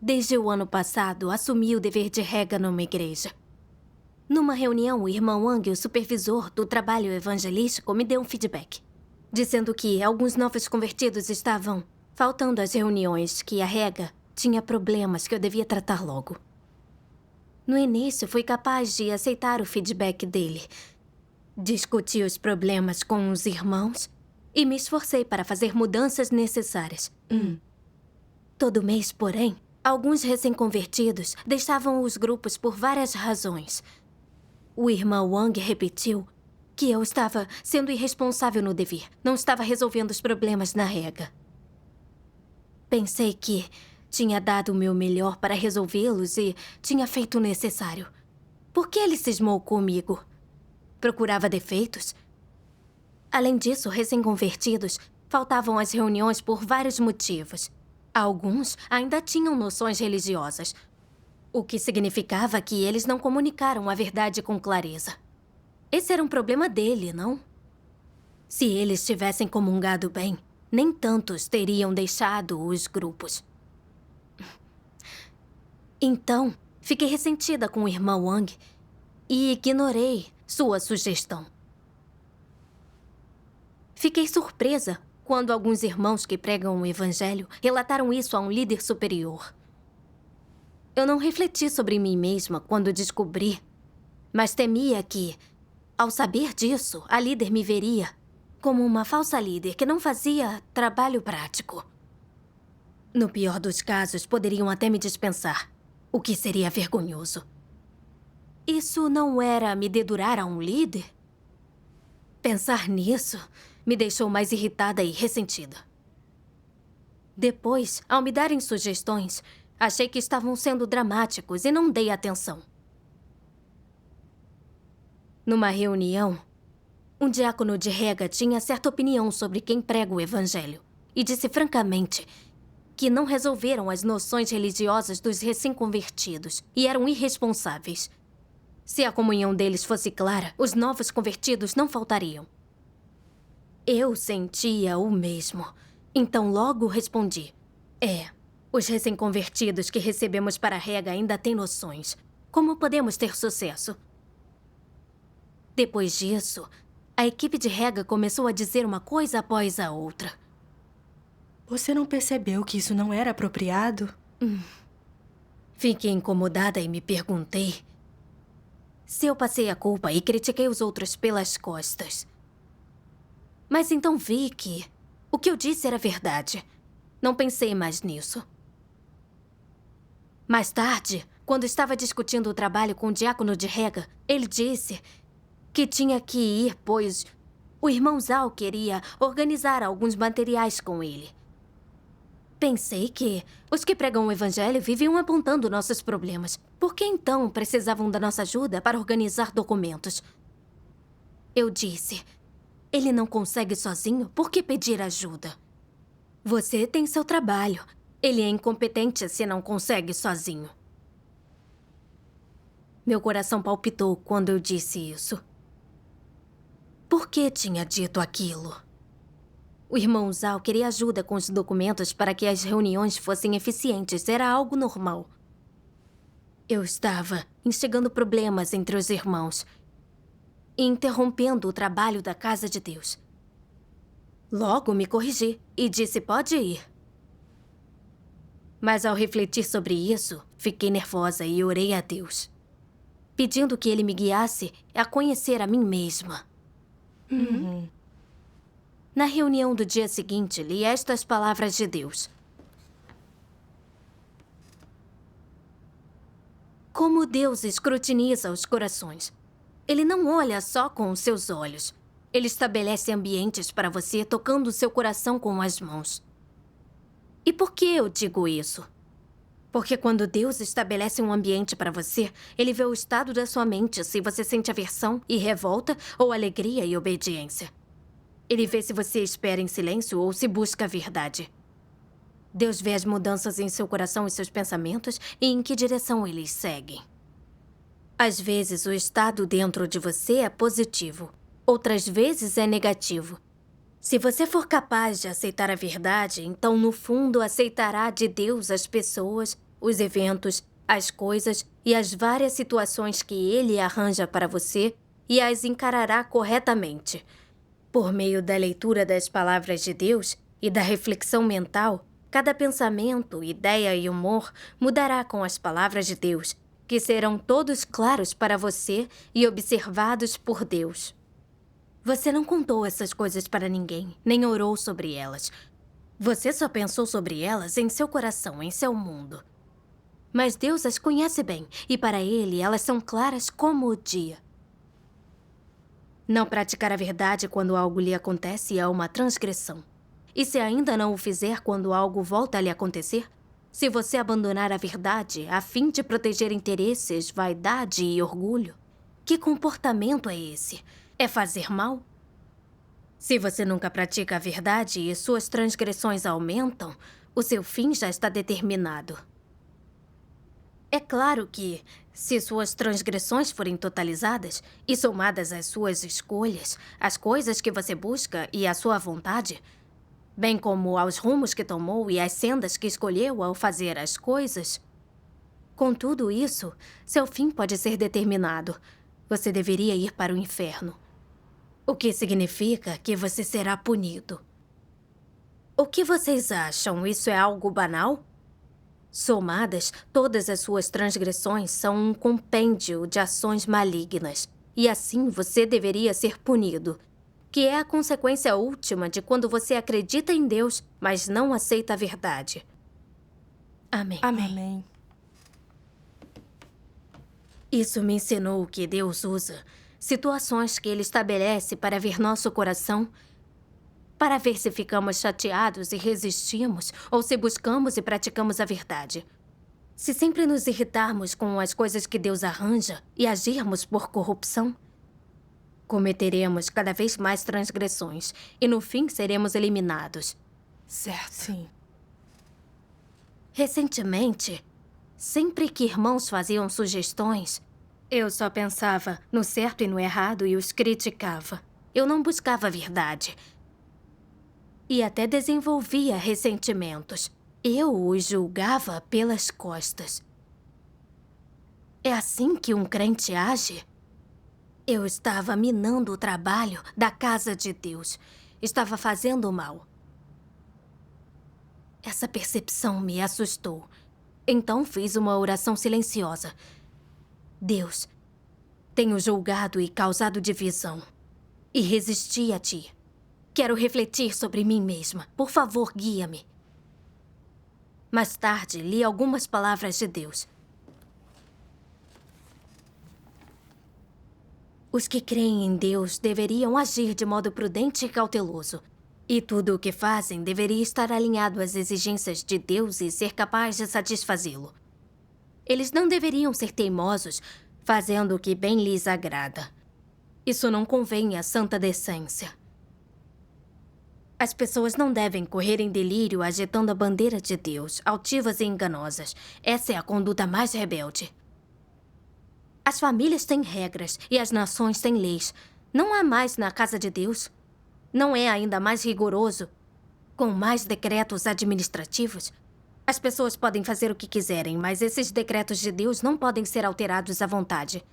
Desde o ano passado, assumi o dever de rega numa igreja. Numa reunião, o irmão Wang, o supervisor do trabalho evangelístico, me deu um feedback, dizendo que alguns novos convertidos estavam faltando às reuniões, que a rega tinha problemas que eu devia tratar logo. No início, fui capaz de aceitar o feedback dele. Discuti os problemas com os irmãos e me esforcei para fazer mudanças necessárias. Todo mês, porém, alguns recém-convertidos deixavam os grupos por várias razões. O irmão Wang repetiu que eu estava sendo irresponsável no dever. Não estava resolvendo os problemas na rega. Pensei que tinha dado o meu melhor para resolvê-los e tinha feito o necessário. Por que ele cismou comigo? Procurava defeitos? Além disso, recém-convertidos faltavam às reuniões por vários motivos. Alguns ainda tinham noções religiosas, o que significava que eles não comunicaram a verdade com clareza. Esse era um problema dele, não? Se eles tivessem comungado bem, nem tantos teriam deixado os grupos. Então, fiquei ressentida com o irmão Wang e ignorei sua sugestão. Fiquei surpresa quando alguns irmãos que pregam o evangelho relataram isso a um líder superior. Eu não refleti sobre mim mesma quando descobri, mas temia que, ao saber disso, a líder me veria como uma falsa líder que não fazia trabalho prático. No pior dos casos, poderiam até me dispensar, o que seria vergonhoso. Isso não era me dedurar a um líder? Pensar nisso me deixou mais irritada e ressentida. Depois, ao me darem sugestões, achei que estavam sendo dramáticos e não dei atenção. Numa reunião, um diácono de rega tinha certa opinião sobre quem prega o evangelho e disse francamente que não resolveram as noções religiosas dos recém-convertidos e eram irresponsáveis. Se a comunhão deles fosse clara, os novos convertidos não faltariam. Eu sentia o mesmo. Então logo respondi. Os recém-convertidos que recebemos para a rega ainda têm noções. Como podemos ter sucesso? Depois disso, a equipe de rega começou a dizer uma coisa após a outra. Você não percebeu que isso não era apropriado? Fiquei incomodada e me perguntei se eu passei a culpa e critiquei os outros pelas costas. Mas então vi que o que eu disse era verdade. Não pensei mais nisso. Mais tarde, quando estava discutindo o trabalho com o diácono de rega, ele disse que tinha que ir, pois o irmão Zhao queria organizar alguns materiais com ele. Pensei que os que pregam o evangelho viviam apontando nossos problemas. Por que então precisavam da nossa ajuda para organizar documentos? Eu disse, ele não consegue sozinho, por que pedir ajuda? Você tem seu trabalho. Ele é incompetente se não consegue sozinho. Meu coração palpitou quando eu disse isso. Por que tinha dito aquilo? O irmão Zhao queria ajuda com os documentos para que as reuniões fossem eficientes. Era algo normal. Eu estava instigando problemas entre os irmãos e interrompendo o trabalho da casa de Deus. Logo me corrigi e disse, pode ir. Mas ao refletir sobre isso, fiquei nervosa e orei a Deus, pedindo que ele me guiasse a conhecer a mim mesma. Na reunião do dia seguinte, li estas palavras de Deus. Como Deus escrutiniza os corações. Ele não olha só com os seus olhos. Ele estabelece ambientes para você tocando o seu coração com as mãos. E por que eu digo isso? Porque quando Deus estabelece um ambiente para você, Ele vê o estado da sua mente, se você sente aversão e revolta ou alegria e obediência. Ele vê se você espera em silêncio ou se busca a verdade. Deus vê as mudanças em seu coração e seus pensamentos e em que direção eles seguem. Às vezes, o estado dentro de você é positivo. Outras vezes é negativo. Se você for capaz de aceitar a verdade, então, no fundo, aceitará de Deus as pessoas os eventos, as coisas e as várias situações que Ele arranja para você e as encarará corretamente. Por meio da leitura das palavras de Deus e da reflexão mental, cada pensamento, ideia e humor mudará com as palavras de Deus, que serão todos claros para você e observados por Deus. Você não contou essas coisas para ninguém, nem orou sobre elas. Você só pensou sobre elas em seu coração, em seu mundo. Mas Deus as conhece bem, e para Ele elas são claras como o dia. Não praticar a verdade quando algo lhe acontece é uma transgressão. E se ainda não o fizer quando algo volta a lhe acontecer? Se você abandonar a verdade a fim de proteger interesses, vaidade e orgulho, que comportamento é esse? É fazer mal? Se você nunca pratica a verdade e suas transgressões aumentam, o seu fim já está determinado. É claro que, se suas transgressões forem totalizadas e somadas às suas escolhas, às coisas que você busca e à sua vontade, bem como aos rumos que tomou e às sendas que escolheu ao fazer as coisas, com tudo isso, seu fim pode ser determinado. Você deveria ir para o inferno. O que significa que você será punido. O que vocês acham? Isso é algo banal? Somadas, todas as suas transgressões são um compêndio de ações malignas. E assim você deveria ser punido, que é a consequência última de quando você acredita em Deus, mas não aceita a verdade. Amém. Amém. Isso me ensinou que Deus usa situações que Ele estabelece para ver nosso coração, para ver se ficamos chateados e resistimos, ou se buscamos e praticamos a verdade. Se sempre nos irritarmos com as coisas que Deus arranja e agirmos por corrupção, cometeremos cada vez mais transgressões e no fim seremos eliminados. Certo. Sim. Recentemente, sempre que irmãos faziam sugestões, eu só pensava no certo e no errado e os criticava. Eu não buscava a verdade. E até desenvolvia ressentimentos. Eu os julgava pelas costas. É assim que um crente age? Eu estava minando o trabalho da casa de Deus. Estava fazendo mal. Essa percepção me assustou. Então fiz uma oração silenciosa. Deus, tenho julgado e causado divisão. E resisti a ti. Quero refletir sobre mim mesma. Por favor, guia-me. Mais tarde, li algumas palavras de Deus. Os que creem em Deus deveriam agir de modo prudente e cauteloso. E tudo o que fazem deveria estar alinhado às exigências de Deus e ser capaz de satisfazê-lo. Eles não deveriam ser teimosos, fazendo o que bem lhes agrada. Isso não convém à santa decência. As pessoas não devem correr em delírio agitando a bandeira de Deus, altivas e enganosas. Essa é a conduta mais rebelde. As famílias têm regras e as nações têm leis. Não há mais na casa de Deus? Não é ainda mais rigoroso, com mais decretos administrativos? As pessoas podem fazer o que quiserem, mas esses decretos de Deus não podem ser alterados à vontade.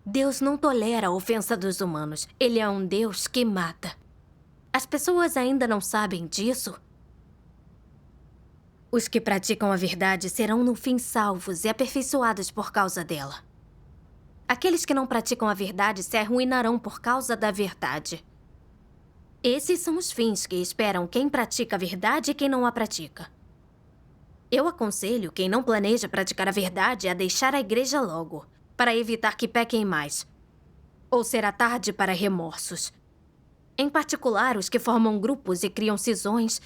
Deus não tolera a ofensa dos humanos. Ele é um Deus que mata. As pessoas ainda não sabem disso? Os que praticam a verdade serão no fim salvos e aperfeiçoados por causa dela. Aqueles que não praticam a verdade se arruinarão por causa da verdade. Esses são os fins que esperam quem pratica a verdade e quem não a pratica. Eu aconselho quem não planeja praticar a verdade a deixar a igreja logo, para evitar que pequem mais. Ou será tarde para remorsos. Em particular, os que formam grupos e criam cisões,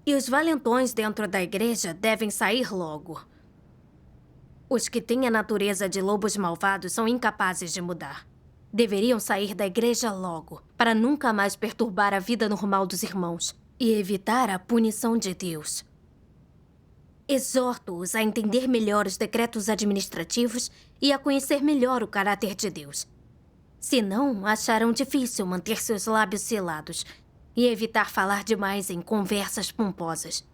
e os valentões dentro da igreja devem sair logo. Os que têm a natureza de lobos malvados são incapazes de mudar. Deveriam sair da igreja logo, para nunca mais perturbar a vida normal dos irmãos e evitar a punição de Deus. Exorto-os a entender melhor os decretos administrativos e a conhecer melhor o caráter de Deus. Senão, acharão difícil manter seus lábios selados e evitar falar demais em conversas pomposas.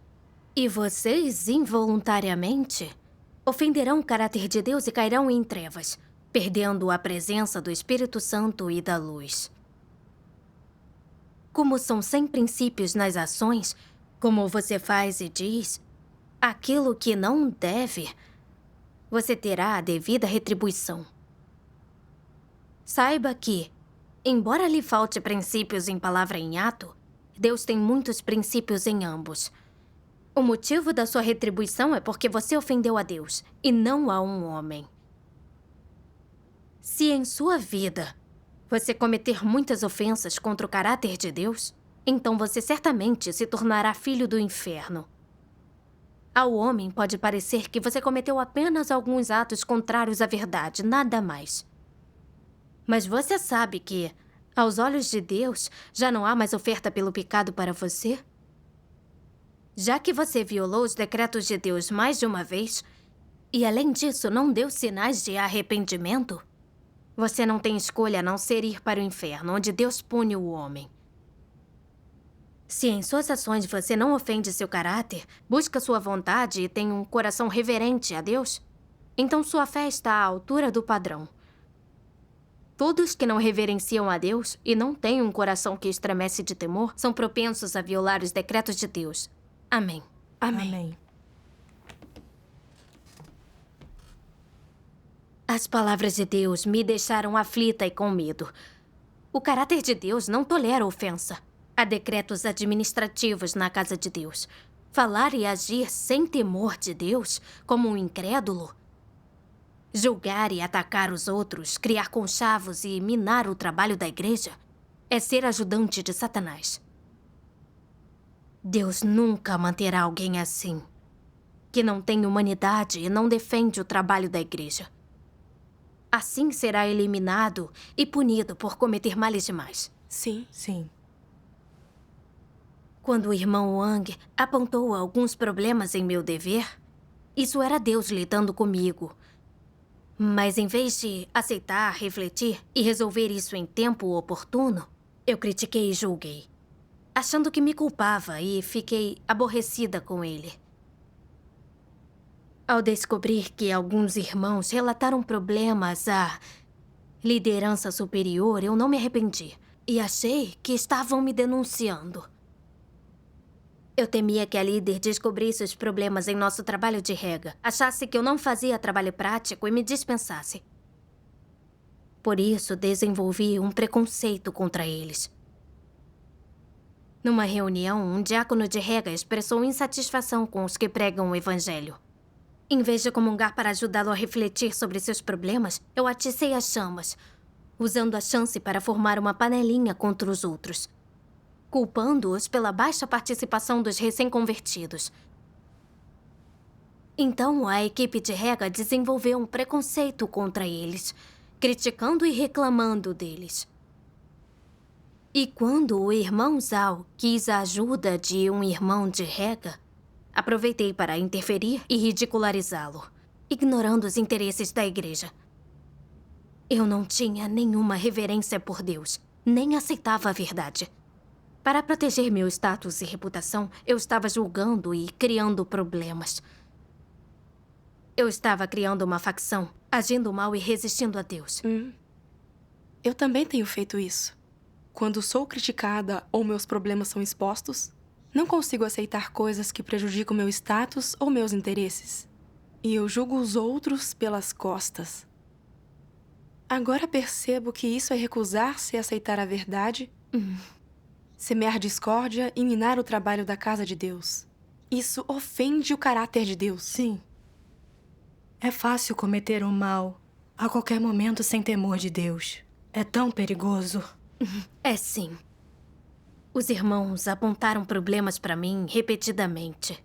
E vocês, involuntariamente, ofenderão o caráter de Deus e cairão em trevas, perdendo a presença do Espírito Santo e da luz. Como são sem princípios nas ações, como você faz e diz, aquilo que não deve, você terá a devida retribuição. Saiba que, embora lhe falte princípios em palavra e em ato, Deus tem muitos princípios em ambos. O motivo da sua retribuição é porque você ofendeu a Deus e não a um homem. Se em sua vida você cometer muitas ofensas contra o caráter de Deus, então você certamente se tornará filho do inferno. Ao homem pode parecer que você cometeu apenas alguns atos contrários à verdade, nada mais. Mas você sabe que, aos olhos de Deus, já não há mais oferta pelo pecado para você? Já que você violou os decretos de Deus mais de uma vez, e além disso não deu sinais de arrependimento, você não tem escolha a não ser ir para o inferno, onde Deus pune o homem. Se em suas ações você não ofende seu caráter, busca sua vontade e tem um coração reverente a Deus, então sua fé está à altura do padrão. Todos que não reverenciam a Deus e não têm um coração que estremece de temor são propensos a violar os decretos de Deus. Amém. Amém. Amém. As palavras de Deus me deixaram aflita e com medo. O caráter de Deus não tolera ofensa. Há decretos administrativos na casa de Deus. Falar e agir sem temor de Deus, como um incrédulo. Julgar e atacar os outros, criar conchavos e minar o trabalho da igreja é ser ajudante de Satanás. Deus nunca manterá alguém assim, que não tem humanidade e não defende o trabalho da igreja. Assim será eliminado e punido por cometer males demais. Sim, sim. Quando o irmão Wang apontou alguns problemas em meu dever, isso era Deus lidando comigo. Mas em vez de aceitar, refletir e resolver isso em tempo oportuno, eu critiquei e julguei, achando que me culpava e fiquei aborrecida com ele. Ao descobrir que alguns irmãos relataram problemas à liderança superior, eu não me arrependi e achei que estavam me denunciando. Eu temia que a líder descobrisse os problemas em nosso trabalho de rega, achasse que eu não fazia trabalho prático e me dispensasse. Por isso, desenvolvi um preconceito contra eles. Numa reunião, um diácono de rega expressou insatisfação com os que pregam o evangelho. Em vez de comungar para ajudá-lo a refletir sobre seus problemas, eu aticei as chamas, usando a chance para formar uma panelinha contra os outros, culpando-os pela baixa participação dos recém-convertidos. Então, a equipe de rega desenvolveu um preconceito contra eles, criticando e reclamando deles. E quando o irmão Zhao quis a ajuda de um irmão de rega, aproveitei para interferir e ridicularizá-lo, ignorando os interesses da igreja. Eu não tinha nenhuma reverência por Deus, nem aceitava a verdade. Para proteger meu status e reputação, eu estava julgando e criando problemas. Eu estava criando uma facção, agindo mal e resistindo a Deus. Eu também tenho feito isso. Quando sou criticada ou meus problemas são expostos, não consigo aceitar coisas que prejudicam meu status ou meus interesses. E eu julgo os outros pelas costas. Agora percebo que isso é recusar-se a aceitar a verdade, semear discórdia e minar o trabalho da casa de Deus. Isso ofende o caráter de Deus. Sim. É fácil cometer o mal a qualquer momento sem temor de Deus. É tão perigoso. É sim. Os irmãos apontaram problemas para mim repetidamente,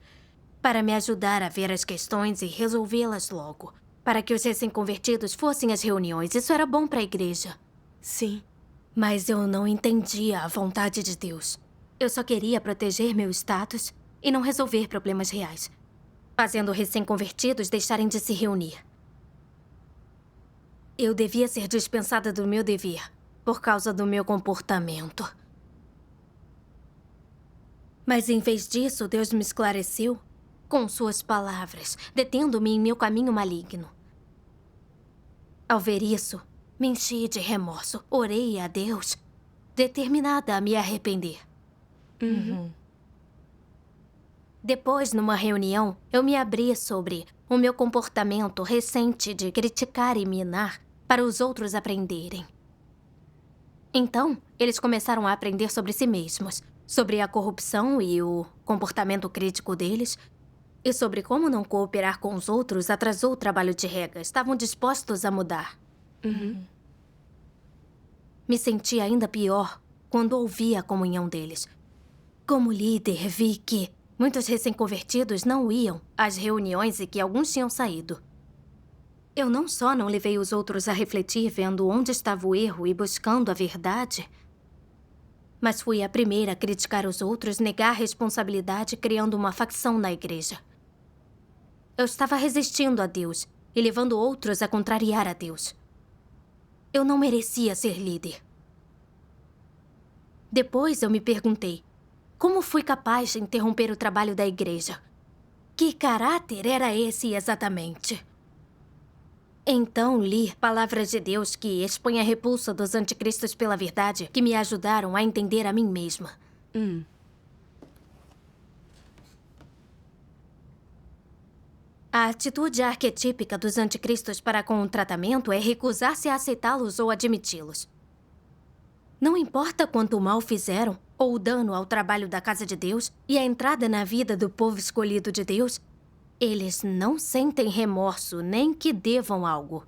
para me ajudar a ver as questões e resolvê-las logo, para que os recém-convertidos fossem às reuniões. Isso era bom para a igreja. Sim. Mas eu não entendia a vontade de Deus. Eu só queria proteger meu status e não resolver problemas reais, fazendo recém-convertidos deixarem de se reunir. Eu devia ser dispensada do meu dever por causa do meu comportamento. Mas em vez disso, Deus me esclareceu com suas palavras, detendo-me em meu caminho maligno. Ao ver isso, me enchi de remorso. Orei a Deus, determinada a me arrepender. Depois, numa reunião, eu me abri sobre o meu comportamento recente de criticar e minar para os outros aprenderem. Então, eles começaram a aprender sobre si mesmos, sobre a corrupção e o comportamento crítico deles, e sobre como não cooperar com os outros atrasou o trabalho de Rega. Estavam dispostos a mudar. Me senti ainda pior quando ouvi a comunhão deles. Como líder, vi que muitos recém-convertidos não iam às reuniões e que alguns tinham saído. Eu não só não levei os outros a refletir vendo onde estava o erro e buscando a verdade, mas fui a primeira a criticar os outros, negar a responsabilidade, criando uma facção na igreja. Eu estava resistindo a Deus e levando outros a contrariar a Deus. Eu não merecia ser líder. Depois eu me perguntei, como fui capaz de interromper o trabalho da igreja? Que caráter era esse exatamente? Então li palavras de Deus que expõem a repulsa dos anticristos pela verdade, que me ajudaram a entender a mim mesma. A atitude arquetípica dos anticristos para com o tratamento é recusar-se a aceitá-los ou admiti-los. Não importa quanto mal fizeram, ou o dano ao trabalho da casa de Deus e a entrada na vida do povo escolhido de Deus, eles não sentem remorso nem que devam algo.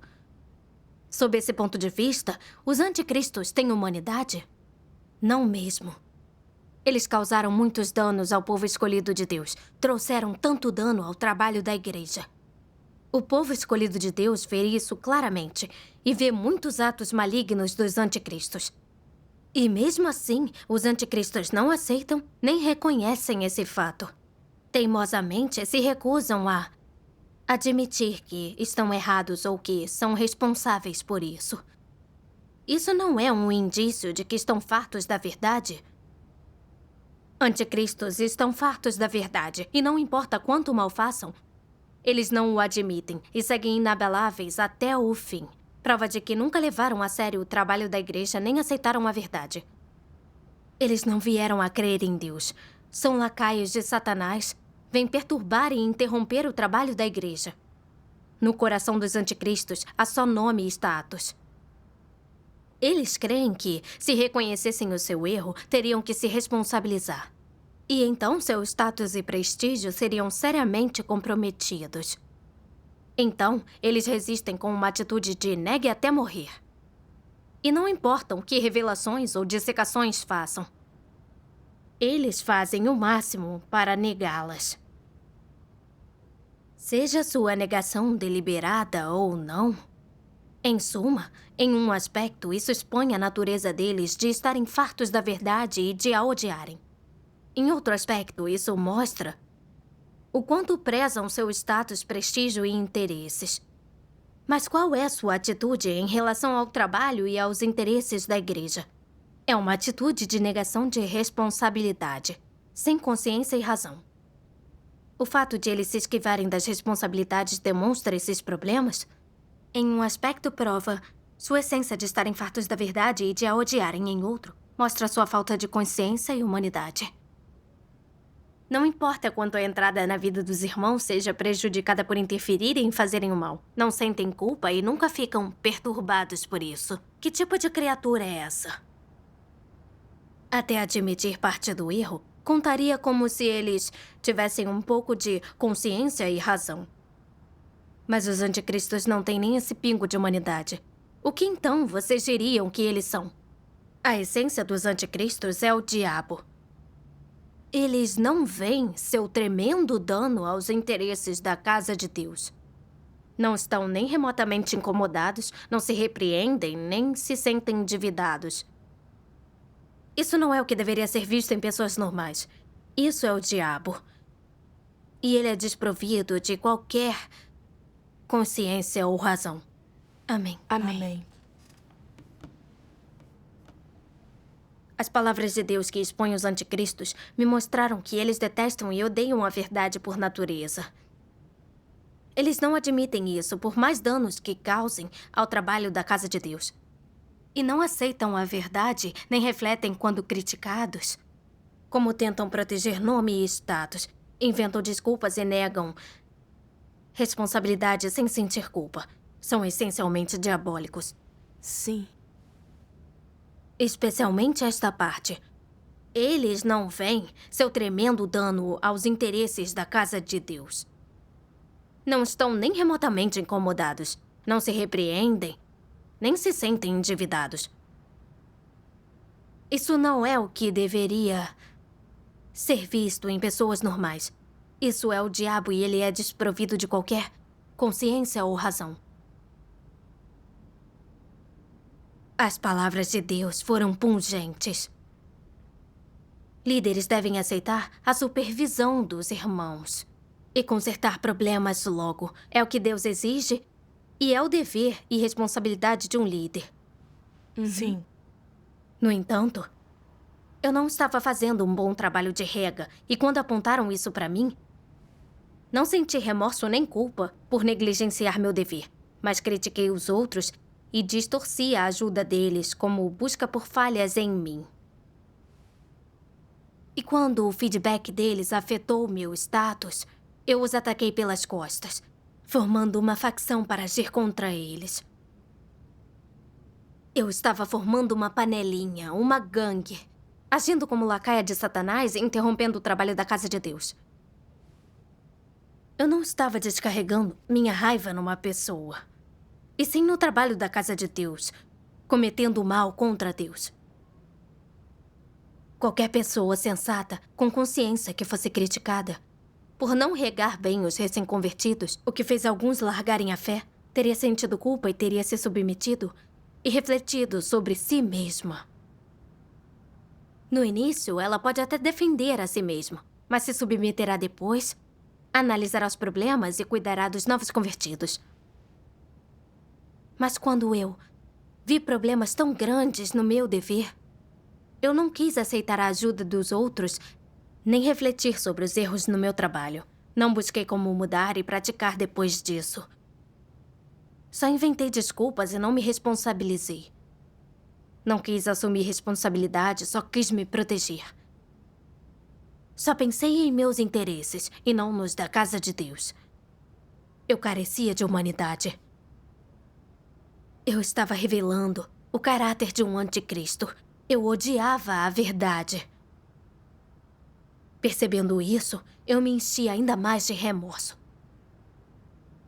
Sob esse ponto de vista, os anticristos têm humanidade? Não mesmo. Eles causaram muitos danos ao povo escolhido de Deus. Trouxeram tanto dano ao trabalho da igreja. O povo escolhido de Deus vê isso claramente e vê muitos atos malignos dos anticristos. E mesmo assim, os anticristos não aceitam nem reconhecem esse fato. Teimosamente se recusam a admitir que estão errados ou que são responsáveis por isso. Isso não é um indício de que estão fartos da verdade? Anticristos estão fartos da verdade e não importa quanto mal façam, eles não o admitem e seguem inabaláveis até o fim. Prova de que nunca levaram a sério o trabalho da igreja nem aceitaram a verdade. Eles não vieram a crer em Deus. São lacaios de Satanás. Vêm perturbar e interromper o trabalho da igreja. No coração dos anticristos, há só nome e status. Eles creem que, se reconhecessem o seu erro, teriam que se responsabilizar. E então seu status e prestígio seriam seriamente comprometidos. Então, eles resistem com uma atitude de negue até morrer. E não importam que revelações ou dissecações façam. Eles fazem o máximo para negá-las. Seja sua negação deliberada ou não, em suma, em um aspecto, isso expõe a natureza deles de estarem fartos da verdade e de a odiarem. Em outro aspecto, isso mostra o quanto prezam seu status, prestígio e interesses. Mas qual é sua atitude em relação ao trabalho e aos interesses da igreja? É uma atitude de negação de responsabilidade, sem consciência e razão. O fato de eles se esquivarem das responsabilidades demonstra esses problemas? Em um aspecto, prova sua essência de estarem fartos da verdade e de a odiarem em outro. Mostra sua falta de consciência e humanidade. Não importa quanto a entrada na vida dos irmãos seja prejudicada por interferirem em fazerem o mal. Não sentem culpa e nunca ficam perturbados por isso. Que tipo de criatura é essa? Até admitir parte do erro, contaria como se eles tivessem um pouco de consciência e razão. Mas os anticristos não têm nem esse pingo de humanidade. O que então vocês diriam que eles são? A essência dos anticristos é o diabo. Eles não veem seu tremendo dano aos interesses da casa de Deus. Não estão nem remotamente incomodados, não se repreendem, nem se sentem endividados. Isso não é o que deveria ser visto em pessoas normais. Isso é o diabo. E ele é desprovido de qualquer consciência ou razão. Amém. Amém. As palavras de Deus que expõem os anticristos me mostraram que eles detestam e odeiam a verdade por natureza. Eles não admitem isso por mais danos que causem ao trabalho da casa de Deus. E não aceitam a verdade nem refletem quando criticados. Como tentam proteger nome e status, inventam desculpas e negam responsabilidade sem sentir culpa. São essencialmente diabólicos. Sim. Especialmente esta parte. Eles não veem seu tremendo dano aos interesses da casa de Deus. Não estão nem remotamente incomodados. Não se repreendem, nem se sentem endividados. Isso não é o que deveria ser visto em pessoas normais. Isso é o diabo e ele é desprovido de qualquer consciência ou razão. As palavras de Deus foram pungentes. Líderes devem aceitar a supervisão dos irmãos e consertar problemas logo. É o que Deus exige e é o dever e responsabilidade de um líder. Sim. No entanto, eu não estava fazendo um bom trabalho de rega e quando apontaram isso para mim, não senti remorso nem culpa por negligenciar meu dever, mas critiquei os outros e distorci a ajuda deles como busca por falhas em mim. E quando o feedback deles afetou meu status, eu os ataquei pelas costas, formando uma facção para agir contra eles. Eu estava formando uma panelinha, uma gangue, agindo como lacaia de Satanás e interrompendo o trabalho da casa de Deus. Eu não estava descarregando minha raiva numa pessoa, e sim no trabalho da casa de Deus, cometendo mal contra Deus. Qualquer pessoa sensata, com consciência que fosse criticada por não regar bem os recém-convertidos, o que fez alguns largarem a fé, teria sentido culpa e teria se submetido e refletido sobre si mesma. No início, ela pode até defender a si mesma, mas se submeterá depois, analisará os problemas e cuidará dos novos convertidos. Mas quando eu vi problemas tão grandes no meu dever, eu não quis aceitar a ajuda dos outros, nem refletir sobre os erros no meu trabalho. Não busquei como mudar e praticar depois disso. Só inventei desculpas e não me responsabilizei. Não quis assumir responsabilidade, só quis me proteger. Só pensei em meus interesses e não nos da casa de Deus. Eu carecia de humanidade. Eu estava revelando o caráter de um anticristo. Eu odiava a verdade. Percebendo isso, eu me enchi ainda mais de remorso.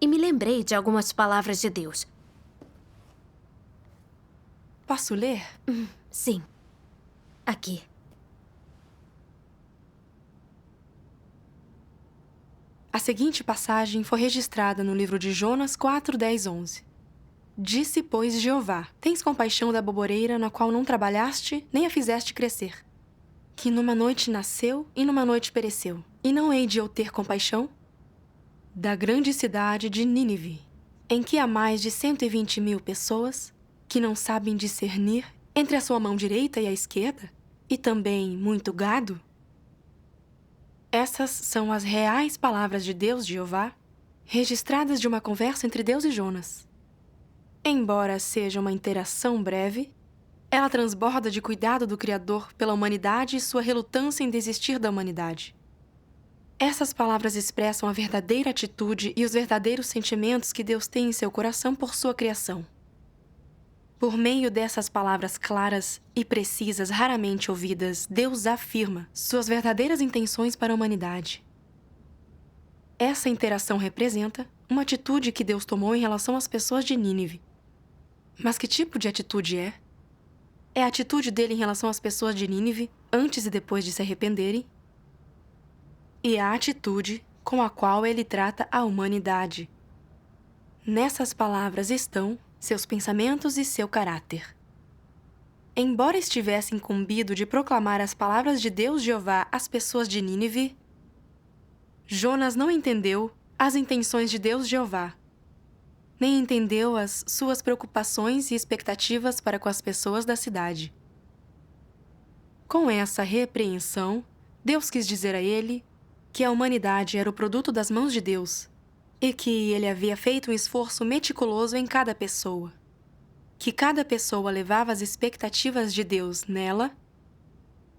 E me lembrei de algumas palavras de Deus. Posso ler? Sim. Aqui. A seguinte passagem foi registrada no livro de Jonas 4, 10, 11. Disse, pois, Jeová, tens compaixão da boboreira na qual não trabalhaste, nem a fizeste crescer, que numa noite nasceu e numa noite pereceu. E não hei de eu ter compaixão da grande cidade de Nínive, em que há mais de 120.000 pessoas que não sabem discernir entre a sua mão direita e a esquerda, e também muito gado? Essas são as reais palavras de Deus, Jeová, registradas de uma conversa entre Deus e Jonas. Embora seja uma interação breve, ela transborda de cuidado do Criador pela humanidade e sua relutância em desistir da humanidade. Essas palavras expressam a verdadeira atitude e os verdadeiros sentimentos que Deus tem em seu coração por sua criação. Por meio dessas palavras claras e precisas, raramente ouvidas, Deus afirma suas verdadeiras intenções para a humanidade. Essa interação representa uma atitude que Deus tomou em relação às pessoas de Nínive. Mas que tipo de atitude é? É a atitude dele em relação às pessoas de Nínive, antes e depois de se arrependerem, e a atitude com a qual ele trata a humanidade. Nessas palavras estão seus pensamentos e seu caráter. Embora estivesse incumbido de proclamar as palavras de Deus Jeová às pessoas de Nínive, Jonas não entendeu as intenções de Deus Jeová, nem entendeu as suas preocupações e expectativas para com as pessoas da cidade. Com essa repreensão, Deus quis dizer a ele que a humanidade era o produto das mãos de Deus e que ele havia feito um esforço meticuloso em cada pessoa. Que cada pessoa levava as expectativas de Deus nela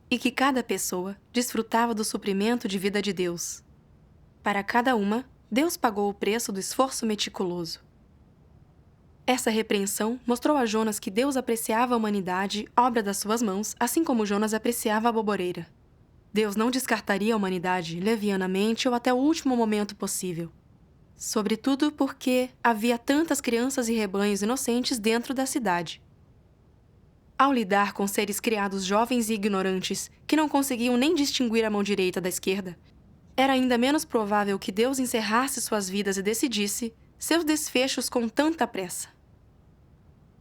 e que cada pessoa desfrutava do suprimento de vida de Deus. Para cada uma, Deus pagou o preço do esforço meticuloso. Essa repreensão mostrou a Jonas que Deus apreciava a humanidade, obra das suas mãos, assim como Jonas apreciava a boboreira. Deus não descartaria a humanidade levianamente ou até o último momento possível. Sobretudo porque havia tantas crianças e rebanhos inocentes dentro da cidade. Ao lidar com seres criados jovens e ignorantes, que não conseguiam nem distinguir a mão direita da esquerda, era ainda menos provável que Deus encerrasse suas vidas e decidisse seus desfechos com tanta pressa.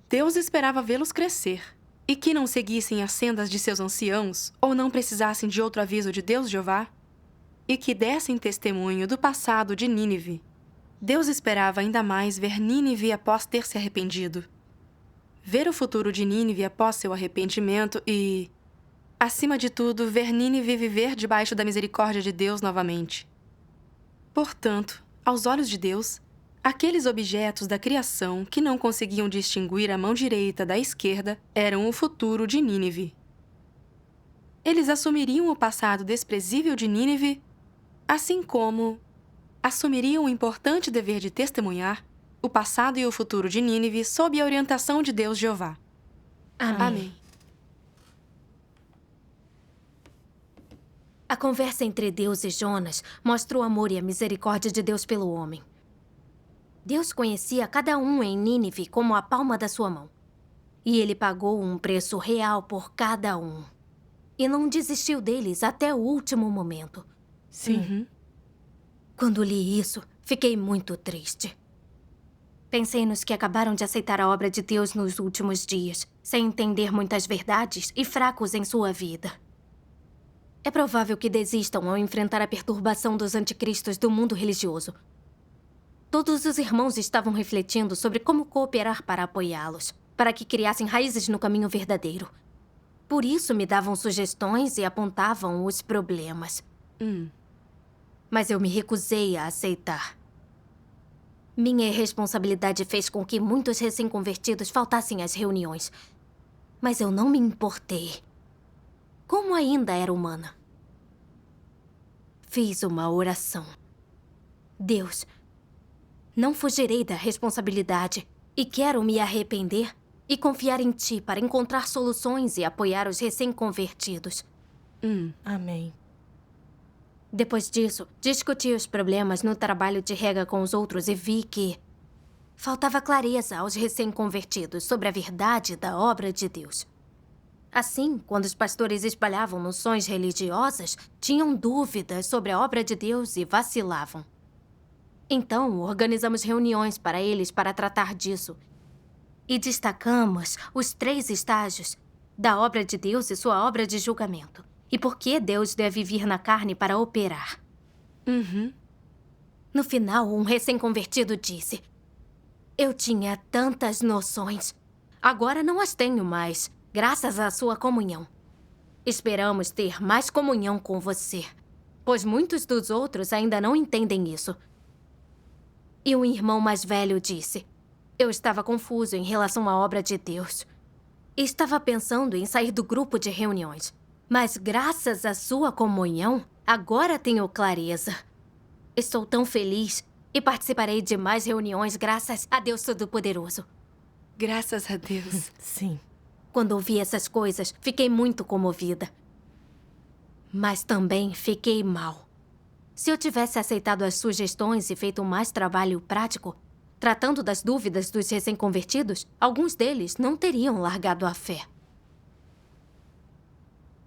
Deus esperava vê-los crescer, e que não seguissem as sendas de seus anciãos, ou não precisassem de outro aviso de Deus Jeová, e que dessem testemunho do passado de Nínive. Deus esperava ainda mais ver Nínive após ter se arrependido. Ver o futuro de Nínive após seu arrependimento e, acima de tudo, ver Nínive viver debaixo da misericórdia de Deus novamente. Portanto, aos olhos de Deus, aqueles objetos da criação que não conseguiam distinguir a mão direita da esquerda eram o futuro de Nínive. Eles assumiriam o passado desprezível de Nínive, assim como assumiriam o importante dever de testemunhar o passado e o futuro de Nínive sob a orientação de Deus Jeová. Amém. Amém. A conversa entre Deus e Jonas mostra o amor e a misericórdia de Deus pelo homem. Deus conhecia cada um em Nínive como a palma da sua mão. E ele pagou um preço real por cada um. E não desistiu deles até o último momento. Sim. Quando li isso, fiquei muito triste. Pensei nos que acabaram de aceitar a obra de Deus nos últimos dias, sem entender muitas verdades e fracos em sua vida. É provável que desistam ao enfrentar a perturbação dos anticristos do mundo religioso. Todos os irmãos estavam refletindo sobre como cooperar para apoiá-los, para que criassem raízes no caminho verdadeiro. Por isso me davam sugestões e apontavam os problemas. Mas eu me recusei a aceitar. Minha irresponsabilidade fez com que muitos recém-convertidos faltassem às reuniões. Mas eu não me importei. Como ainda era humana. Fiz uma oração. Deus, não fugirei da responsabilidade e quero me arrepender e confiar em Ti para encontrar soluções e apoiar os recém-convertidos. Amém. Depois disso, discuti os problemas no trabalho de rega com os outros e vi que faltava clareza aos recém-convertidos sobre a verdade da obra de Deus. Assim, quando os pastores espalhavam noções religiosas, tinham dúvidas sobre a obra de Deus e vacilavam. Então, organizamos reuniões para eles para tratar disso. E destacamos os 3 estágios da obra de Deus e sua obra de julgamento. E por que Deus deve vir na carne para operar. No final, um recém-convertido disse: eu tinha tantas noções. Agora não as tenho mais, graças à sua comunhão. Esperamos ter mais comunhão com você, pois muitos dos outros ainda não entendem isso. E um irmão mais velho disse: eu estava confuso em relação à obra de Deus. Estava pensando em sair do grupo de reuniões. Mas graças à sua comunhão, agora tenho clareza. Estou tão feliz e participarei de mais reuniões graças a Deus Todo-Poderoso. Graças a Deus. Sim. Quando ouvi essas coisas, fiquei muito comovida. Mas também fiquei mal. Se eu tivesse aceitado as sugestões e feito mais trabalho prático, tratando das dúvidas dos recém-convertidos, alguns deles não teriam largado a fé.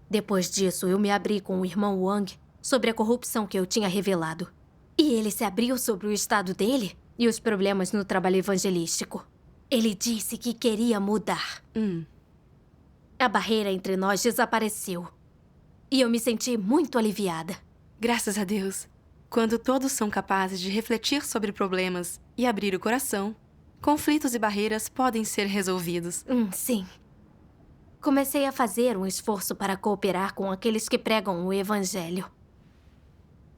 Depois disso, eu me abri com o irmão Wang sobre a corrupção que eu tinha revelado. E ele se abriu sobre o estado dele e os problemas no trabalho evangelístico. Ele disse que queria mudar. A barreira entre nós desapareceu. E eu me senti muito aliviada. Graças a Deus. Quando todos são capazes de refletir sobre problemas e abrir o coração, conflitos e barreiras podem ser resolvidos. Sim. comecei a fazer um esforço para cooperar com aqueles que pregam o Evangelho.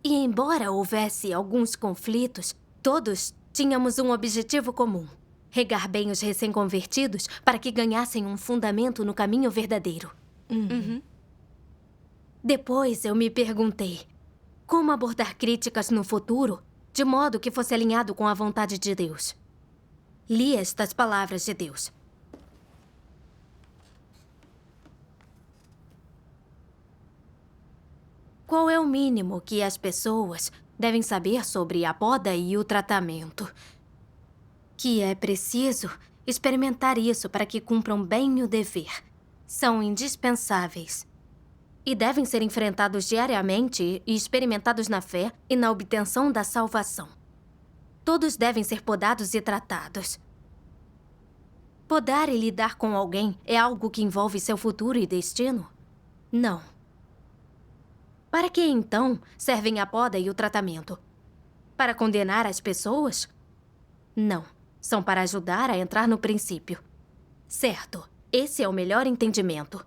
E embora houvesse alguns conflitos, todos tínhamos um objetivo comum: regar bem os recém-convertidos para que ganhassem um fundamento no caminho verdadeiro. Depois eu me perguntei como abordar críticas no futuro de modo que fosse alinhado com a vontade de Deus. Li estas palavras de Deus. Qual é o mínimo que as pessoas devem saber sobre a poda e o tratamento? Que é preciso experimentar isso para que cumpram bem o dever. São indispensáveis. E devem ser enfrentados diariamente e experimentados na fé e na obtenção da salvação. Todos devem ser podados e tratados. Podar e lidar com alguém é algo que envolve seu futuro e destino? Não. Para que, então, servem a poda e o tratamento? Para condenar as pessoas? Não. São para ajudar a entrar no princípio. Certo, esse é o melhor entendimento.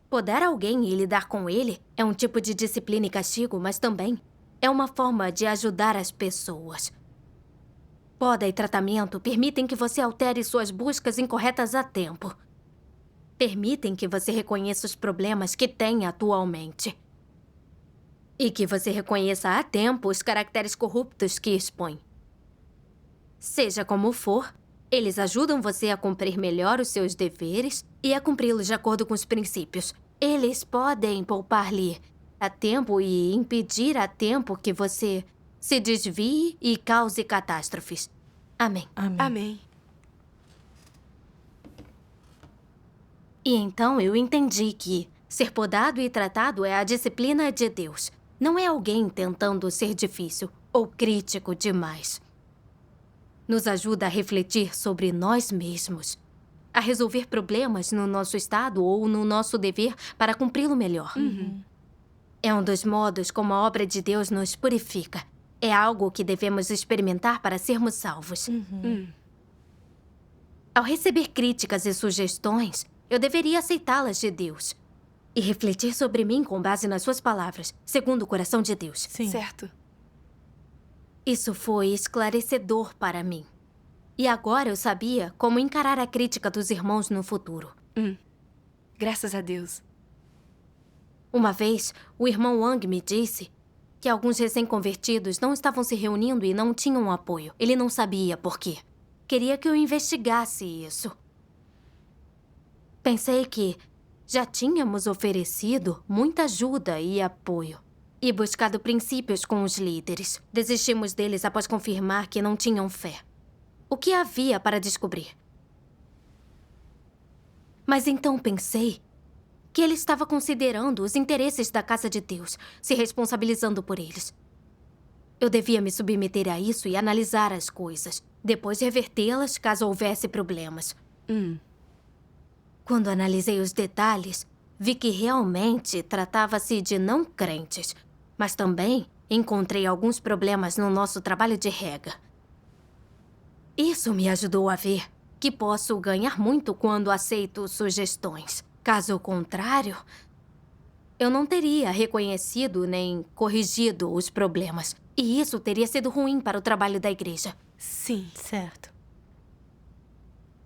Podar alguém e lidar com ele é um tipo de disciplina e castigo, mas também é uma forma de ajudar as pessoas. Poda e tratamento permitem que você altere suas buscas incorretas a tempo. Permitem que você reconheça os problemas que tem atualmente. E que você reconheça a tempo os caracteres corruptos que expõe. Seja como for, eles ajudam você a cumprir melhor os seus deveres e a cumpri-los de acordo com os princípios. Eles podem poupar-lhe a tempo e impedir a tempo que você se desvie e cause catástrofes. Amém. Amém. Amém. E então eu entendi que ser podado e tratado é a disciplina de Deus. Não é alguém tentando ser difícil ou crítico demais. Nos ajuda a refletir sobre nós mesmos, a resolver problemas no nosso estado ou no nosso dever para cumpri-lo melhor. É um dos modos como a obra de Deus nos purifica. É algo que devemos experimentar para sermos salvos. Ao receber críticas e sugestões, eu deveria aceitá-las de Deus e refletir sobre mim com base nas suas palavras, segundo o coração de Deus. Sim. Certo. Isso foi esclarecedor para mim. E agora eu sabia como encarar a crítica dos irmãos no futuro. Graças a Deus. Uma vez, o irmão Wang me disse que alguns recém-convertidos não estavam se reunindo e não tinham apoio. Ele não sabia por quê. Queria que eu investigasse isso. Pensei que já tínhamos oferecido muita ajuda e apoio e buscado princípios com os líderes. Desistimos deles após confirmar que não tinham fé. O que havia para descobrir? Mas então pensei que ele estava considerando os interesses da casa de Deus, se responsabilizando por eles. Eu devia me submeter a isso e analisar as coisas, depois revertê-las caso houvesse problemas. Quando analisei os detalhes, vi que realmente tratava-se de não crentes, mas também encontrei alguns problemas no nosso trabalho de rega. Isso me ajudou a ver que posso ganhar muito quando aceito sugestões. Caso contrário, eu não teria reconhecido nem corrigido os problemas. E isso teria sido ruim para o trabalho da igreja. Sim. Certo.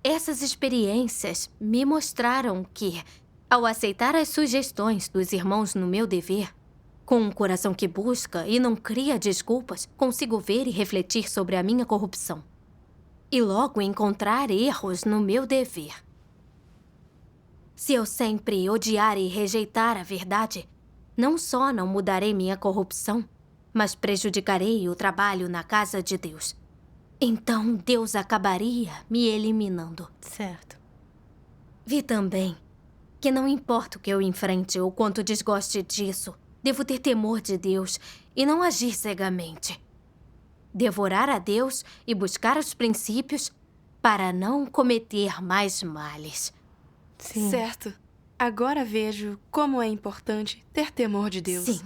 Essas experiências me mostraram que, ao aceitar as sugestões dos irmãos no meu dever, com um coração que busca e não cria desculpas, consigo ver e refletir sobre a minha corrupção. E logo encontrar erros no meu dever. Se eu sempre odiar e rejeitar a verdade, não só não mudarei minha corrupção, mas prejudicarei o trabalho na casa de Deus. Então Deus acabaria me eliminando. Certo. Vi também que não importa o que eu enfrente ou quanto desgoste disso, devo ter temor de Deus e não agir cegamente. Devorar a Deus e buscar os princípios para não cometer mais males. Sim. Certo. Agora vejo como é importante ter temor de Deus. Sim.